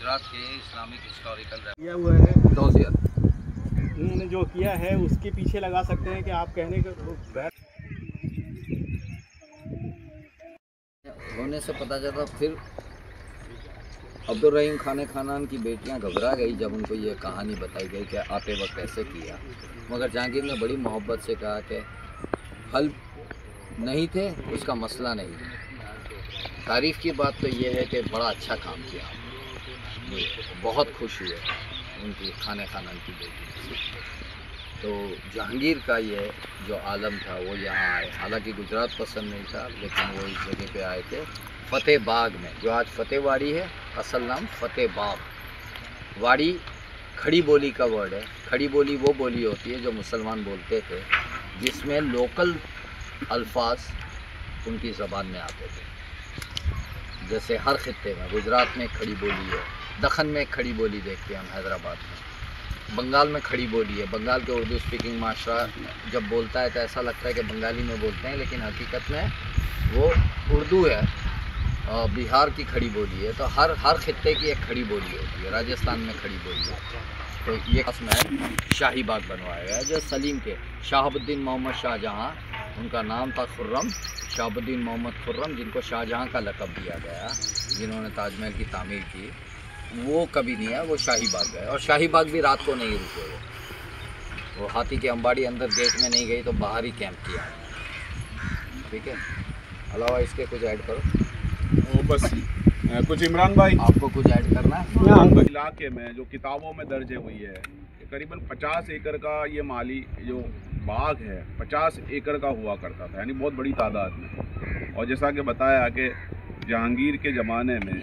गुजरात के Islamic historical किया हुआ है दोसियर। उन्होंने जो किया है उसके पीछे लगा सकते हैं कि आप कहने का होने से पता चला। फिर अब्दुल रहीम खानान की बेटियां घबरा गई जब उनको ये कहानी बताई गई कि आते वक्त ऐसे किया, मगर जहांगीर ने बड़ी मोहब्बत से कहा कि हल नहीं थे, उसका मसला नहीं है। तारीफ़ की बात तो ये है कि बड़ा अच्छा काम किया, बहुत खुश हुए उनकी खानान की बेटी से। तो जहांगीर का ये जो आलम था वो यहाँ आए, हालांकि गुजरात पसंद नहीं था, लेकिन वो इस जगह पे आए थे फतेह बाग में, जो आज फतेहवाड़ी है, असल नाम फतेह बाग। वाड़ी खड़ी बोली का वर्ड है। खड़ी बोली वो बोली होती है जो मुसलमान बोलते थे, जिसमें लोकल अल्फाज उनकी ज़बान में आते थे। जैसे हर खित्ते में, गुजरात में खड़ी बोली है, दखन में खड़ी बोली देखते हैं हम हैदराबाद में, बंगाल में खड़ी बोली है। बंगाल के उर्दू स्पीकिंग माशरा जब बोलता है तो ऐसा लगता है कि बंगाली में बोलते हैं, लेकिन हकीकत में वो उर्दू है। बिहार की खड़ी बोली है। तो हर खित्ते की एक खड़ी बोली होती है। राजस्थान में खड़ी बोली है। तो ये महल शाही बाग बनवाया गया है, जो सलीम के शहाबुद्दीन मोहम्मद शाहजहाँ, उनका नाम था खुर्रम, शहाबुद्दीन मोहम्मद खुर्रम, जिनको शाहजहाँ का लक़ब दिया गया, जिन्होंने ताजमहल की तामीर की, वो कभी नहीं है, वो शाही बाग गए। और शाही बाग भी रात को नहीं रुके वो हाथी के अंबाड़ी अंदर गेट में नहीं गई, तो बाहर ही कैंप किया। ठीक है, अलावा इसके कुछ ऐड करो। बस कुछ इमरान भाई आपको कुछ ऐड करना है? इलाके में जो किताबों में दर्ज हुई है, करीबन 50 एकड़ का ये माली जो बाग है 50 एकड़ का हुआ करता था, यानी बहुत बड़ी तादाद में। और जैसा कि बताया कि जहांगीर के ज़माने में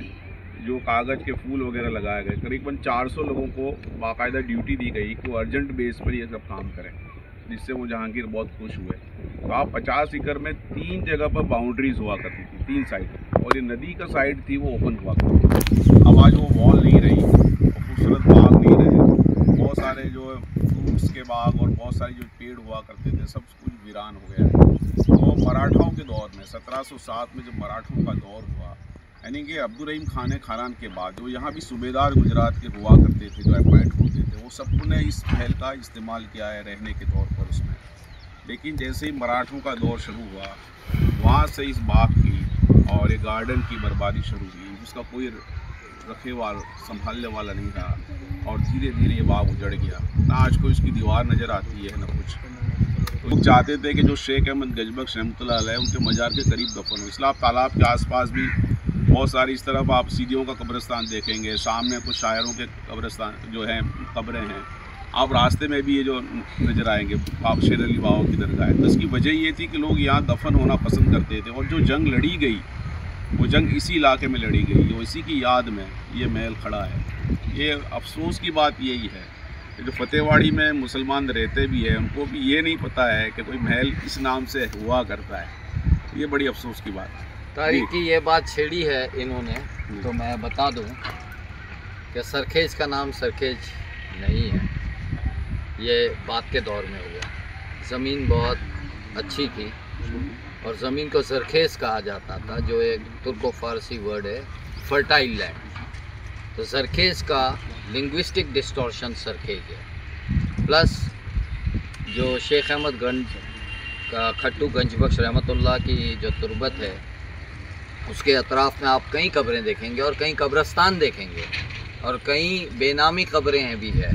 जो कागज़ के फूल वगैरह लगाए गए, करीबन 400 लोगों को बाकायदा ड्यूटी दी गई कि वो अर्जेंट बेस पर ये सब काम करें, जिससे वो जहांगीर बहुत खुश हुए। तो आप 50 एकड़ में 3 जगह पर बाउंड्रीज हुआ करती थी, 3 साइड, और ये नदी का साइड थी वो ओपन हुआ करती थी। अब आज वो वॉल नहीं रही और खूबसूरत बाग नहीं रहे, बहुत सारे जो फ्रूट्स के बाग और बहुत सारे जो पेड़ हुआ करते थे सब कुछ वीरान हो गया है। तो मराठाओं के दौर में 1707 में जब मराठों का दौर हुआ, यानी कि अब्दुल रहीम खानान के बाद जो यहाँ भी सूबेदार गुजरात के हुआ करते थे, जो अपॉइंट होते थे, वो सबने इस महल का इस्तेमाल किया है रहने के तौर पर उसमें। लेकिन जैसे ही मराठों का दौर शुरू हुआ, वहाँ से इस बाग की और एक गार्डन की बर्बादी शुरू हुई, जिसका कोई रखे संभालने वाला नहीं था, और धीरे धीरे ये बाग उजड़ गया। ना आज को इसकी दीवार नज़र आती है, ना कुछ। तो लोग चाहते थे कि जो शेख अहमद गजबख्श रहमतुल्लाह अलैह उनके मज़ार के करीब दफन हो। इस्लाम तालाब के आसपास भी बहुत सारी, इस तरफ आप सीधियों का कब्रिस्तान देखेंगे, सामने कुछ शायरों के कब्रिस्तान जो हैं, कब्रें हैं। आप रास्ते में भी ये जो नज़र आएंगे आप शेर अली बाबा की दरगाह है। तो इसकी वजह ये थी कि लोग यहाँ दफन होना पसंद करते थे, और जो जंग लड़ी गई वो जंग इसी इलाके में लड़ी गई, और इसी की याद में ये महल खड़ा है। ये अफसोस की बात यही है कि जो फतेहवाड़ी में मुसलमान रहते भी हैं, उनको भी ये नहीं पता है कि कोई महल इस नाम से हुआ करता है। ये बड़ी अफसोस की बात है। तारीख की ये बात छेड़ी है इन्होंने, तो मैं बता दूं कि सरखेज का नाम सरखेज नहीं है, ये बाद के दौर में हुआ। ज़मीन बहुत अच्छी थी और ज़मीन को सरखेज कहा जाता था, जो एक तुर्को फारसी वर्ड है, फर्टाइल लैंड। तो सरखेज का लिंग्विस्टिक डिस्टॉर्शन सरखेज है। प्लस जो शेख अहमद गंज का खट्टू गंजबख्श रहमतुल्लाह की जो तुरबत है, उसके अतराफ़ में आप कई कब्रें देखेंगे और कई कब्रस्तान देखेंगे, और कई बेनामी कब्रें हैं भी है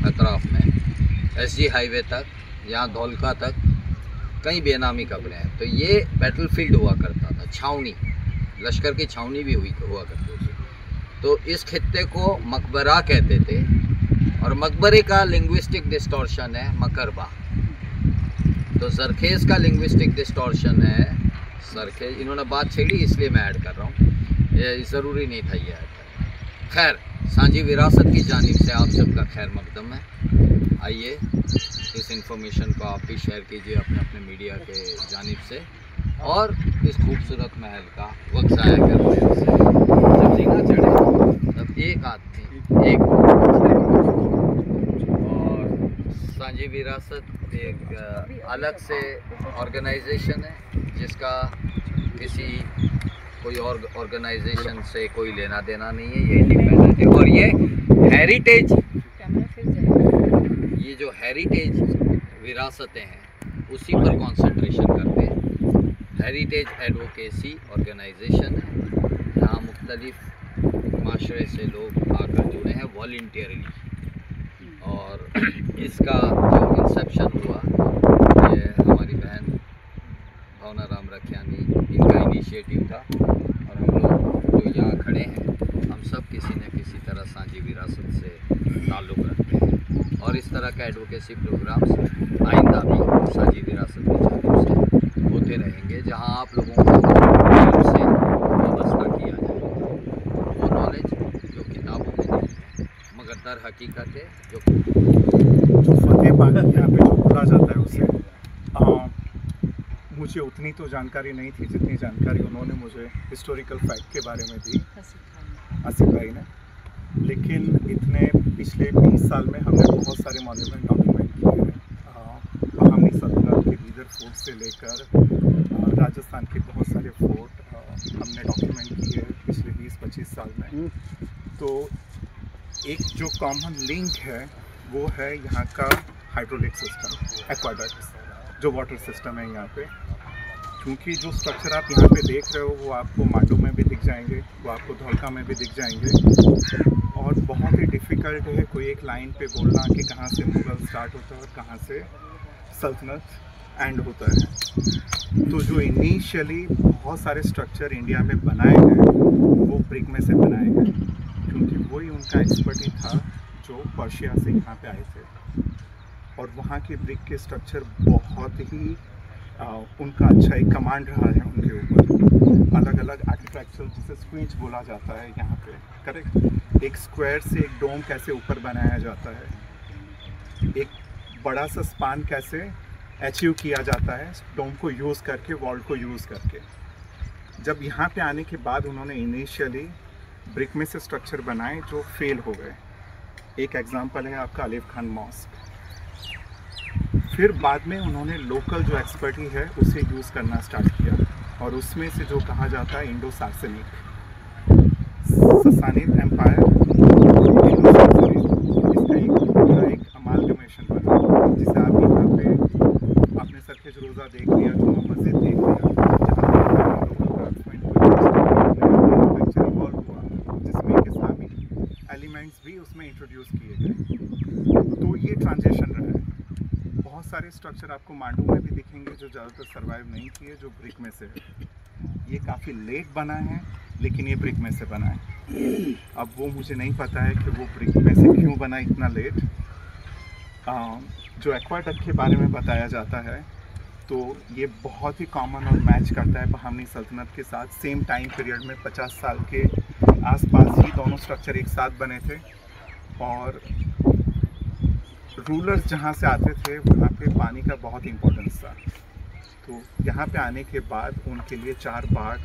अतराफ़ में। SG हाईवे तक, यहाँ धौलका तक कई बेनामी कब्रें हैं। तो ये बैटलफील्ड हुआ करता था, छावनी, लश्कर की छावनी भी हुआ करती थी। तो इस खित्ते को मकबरा कहते थे, और मकबरे का लिंग्विस्टिक डिस्टॉर्शन है मकरबा। तो सरखेज का लिंग्विस्टिक डिस्टॉर्शन है सरखेज। इन्होंने बात छेड़ी इसलिए मैं ऐड कर रहा हूँ, ये ज़रूरी नहीं था ये ऐड करना। खैर, सांझी विरासत की जानिब से आप सबका खैर मकदम है। आइए इस इंफॉर्मेशन को आप भी शेयर कीजिए अपने अपने मीडिया के जानिब से, और इस खूबसूरत महल का वक्त ज़ाया करने से जब सीना चढ़े तब एक आदमी एक, और सांझी विरासत एक अलग से ऑर्गेनाइजेशन है जिसका किसी कोई और ऑर्गेनाइजेशन से कोई लेना देना नहीं है, ये इंडिपेंडेंट है। और ये हेरिटेज, ये जो हेरिटेज विरासतें हैं उसी पर कंसंट्रेशन करते हैं। हेरिटेज एडवोकेसी ऑर्गेनाइजेशन है, जहाँ मुख्तलिफ माशरे से लोग आकर जुड़े हैं वॉलंटियरली। और इसका जो इंसेप्शन हुआ, ये हमारी बहन भावना राम रखियानी, इनका इनिशिएटिव था। और हम लोग जो यहाँ खड़े हैं, हम सब किसी न किसी तरह सांझी विरासत से ताल्लुक़ रखते हैं। और इस तरह का एडवोकेसी प्रोग्राम्स आइंदा भी सांझी विरासत के जानिब से होते रहेंगे, जहाँ आप लोगों को से वाबस्ता किया जाएगा। वो नॉलेज जो किताबों में नहीं है, मगर दर हकीकत है जो फतेह पार्क यहाँ पे जो बोला जाता है उसे मुझे उतनी तो जानकारी नहीं थी जितनी जानकारी उन्होंने मुझे हिस्टोरिकल फैक्ट के बारे में दी, आसिफ भाई ने। लेकिन इतने पिछले 20 साल में हमने बहुत सारे मॉन्यूमेंट डॉक्यूमेंट किए हैं। बहामनी सल्तनत के बीदर फोर्ट से लेकर राजस्थान के बहुत सारे फोर्ट हमने डॉक्यूमेंट किए पिछले 20-25 साल में। तो एक जो कॉमन लिंक है वो है यहाँ का हाइड्रोलिक सिस्टम, एक्वाडक्ट्स, जो वाटर सिस्टम है यहाँ पे। क्योंकि जो स्ट्रक्चर आप यहाँ पे देख रहे हो वो आपको मांडू में भी दिख जाएंगे, वो आपको धौलका में भी दिख जाएंगे। और बहुत ही डिफ़िकल्ट है कोई एक लाइन पे बोलना कि कहाँ से मुग़ल स्टार्ट होता है और कहाँ से सल्तनत एंड होता है। तो जो इनिशियली बहुत सारे स्ट्रक्चर इंडिया में बनाए गए वो ब्रिक में से बनाए गए, क्योंकि वही उनका एक्सपर्टी था जो पर्शिया से यहाँ पे आए थे। और वहाँ के ब्रिक के स्ट्रक्चर बहुत ही उनका अच्छा एक कमांड रहा है उनके ऊपर। अलग अलग आर्किटेक्चर जिसे स्क्वीज बोला जाता है यहाँ पे, करेक्ट। एक स्क्वायर से एक डोम कैसे ऊपर बनाया जाता है, एक बड़ा सा स्पान कैसे अचीव किया जाता है डोम को यूज़ करके, वॉल को यूज़ करके। जब यहाँ पे आने के बाद उन्होंने इनिशियली ब्रिक में से स्ट्रक्चर बनाए जो फेल हो गए। एक एग्जांपल है आपका आलिफ खान मॉस्क। फिर बाद में उन्होंने लोकल जो एक्सपर्टी है उसे यूज़ करना स्टार्ट किया, और उसमें से जो कहा जाता है इंडो सासनिक, ससानिद एम्पायर, इंडो सासनिक, इसका एक अमालगमेशन बना, जिसे आप यहाँ पे आपने सरखेज रोज़ा देख लिया, जुमा मस्जिद देख लिया, जहाँ लोकल क्राफ्टमैन को इवॉल्व हुआ, जिसमें इस्लामिक एलिमेंट्स भी उसमें इंट्रोड्यूस किए गए। तो ये ट्रांजिशन रहा है। बहुत सारे स्ट्रक्चर आपको मांडू में भी दिखेंगे जो ज़्यादातर सर्वाइव नहीं किए, जो ब्रिक में से है। ये काफ़ी लेट बना है, लेकिन ये ब्रिक में से बना है। अब वो मुझे नहीं पता है कि वो ब्रिक में से क्यों बना इतना लेट। जो एक्वाडक्ट के बारे में बताया जाता है, तो ये बहुत ही कॉमन और मैच करता है बहामनी सल्तनत के साथ। सेम टाइम पीरियड में 50 साल के आसपास ही दोनों स्ट्रक्चर एक साथ बने थे। और रूलर्स जहाँ से आते थे वहाँ पे पानी का बहुत इम्पोर्टेंस था। तो यहाँ पे आने के बाद उनके लिए 4 बाग,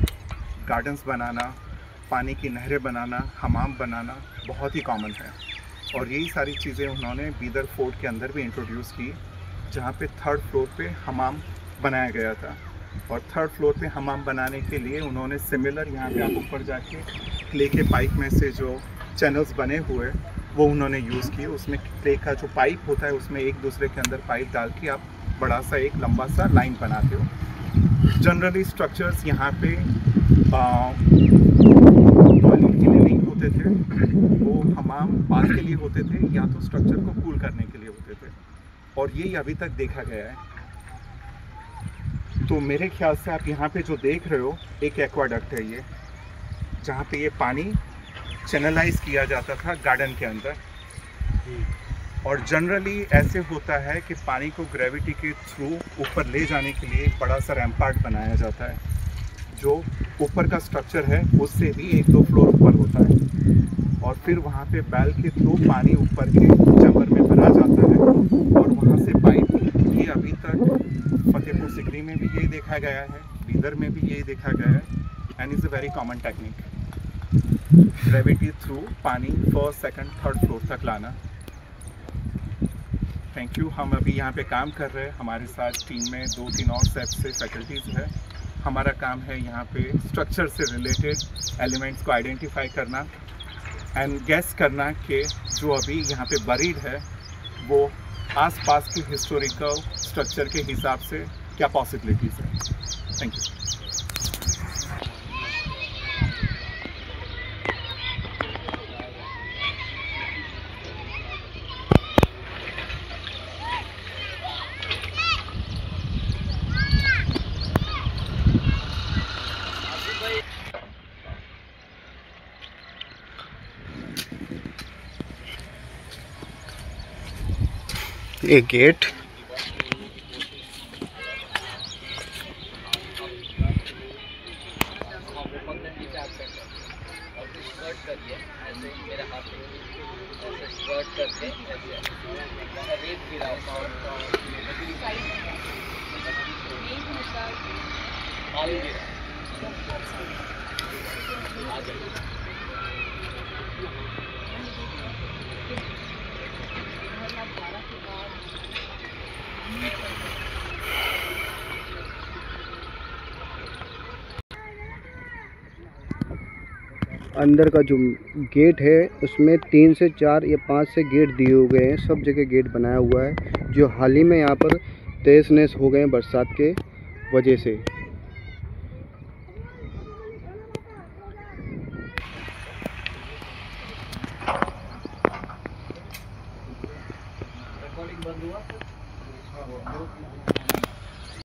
गार्डन्स बनाना, पानी की नहरें बनाना, हमाम बनाना बहुत ही कॉमन है। और यही सारी चीज़ें उन्होंने बीदर फोर्ट के अंदर भी इंट्रोड्यूस की, जहाँ पे 3rd फ्लोर पे हमाम बनाया गया था। और 3rd फ्लोर पे हमाम बनाने के लिए उन्होंने सिमिलर, यहाँ पे आप ऊपर जाके क्ले के पाइप में से जो चैनल्स बने हुए वो उन्होंने यूज़ किए। उसमें क्ले का जो पाइप होता है उसमें एक दूसरे के अंदर पाइप डाल के आप बड़ा सा एक लंबा सा लाइन बनाते हो। जनरली स्ट्रक्चर्स यहाँ पे टॉयलेट के लिए नहीं होते थे, वो हमाम बाथ के लिए होते थे, या तो स्ट्रक्चर को कूल करने के लिए होते थे। और यही अभी तक देखा गया है। तो मेरे ख्याल से आप यहाँ पे जो देख रहे हो एक एक्वाडक्ट है ये, जहाँ पे ये पानी चैनलाइज किया जाता था गार्डन के अंदर। और जनरली ऐसे होता है कि पानी को ग्रेविटी के थ्रू ऊपर ले जाने के लिए एक बड़ा सा रैम्पार्ट बनाया जाता है, जो ऊपर का स्ट्रक्चर है उससे भी 1-2 फ्लोर ऊपर होता है। और फिर वहाँ पे बैल के थ्रू पानी ऊपर के चैम्बर में भरा जाता है, और वहाँ से पाइप। ये अभी तक फतेहपुर सिकरी में भी यही देखा गया है, बीदर में भी यही देखा गया है, and is a very common technique. Gravity through पानी 1st, 2nd, 3rd फ्लोर तक लाना। Thank you. हम अभी यहाँ पे काम कर रहे हैं, हमारे साथ टीम में 2-3 और सेट से फैकल्टीज़ है। हमारा काम है यहाँ पे स्ट्रक्चर से रिलेटेड एलिमेंट्स को आइडेंटिफाई करना एंड गेस करना कि जो अभी यहाँ पे बरीड है वो आसपास के हिस्टोरिकल स्ट्रक्चर के हिसाब से क्या पॉसिबिलिटीज़ है। Thank you. ये गेट अंदर का जो गेट है उसमें 3 से 4 या 5 से गेट दिए हुए गए हैं। सब जगह गेट बनाया हुआ है जो हाल ही में यहाँ पर तहस नहस हो गए हैं बरसात के वजह से।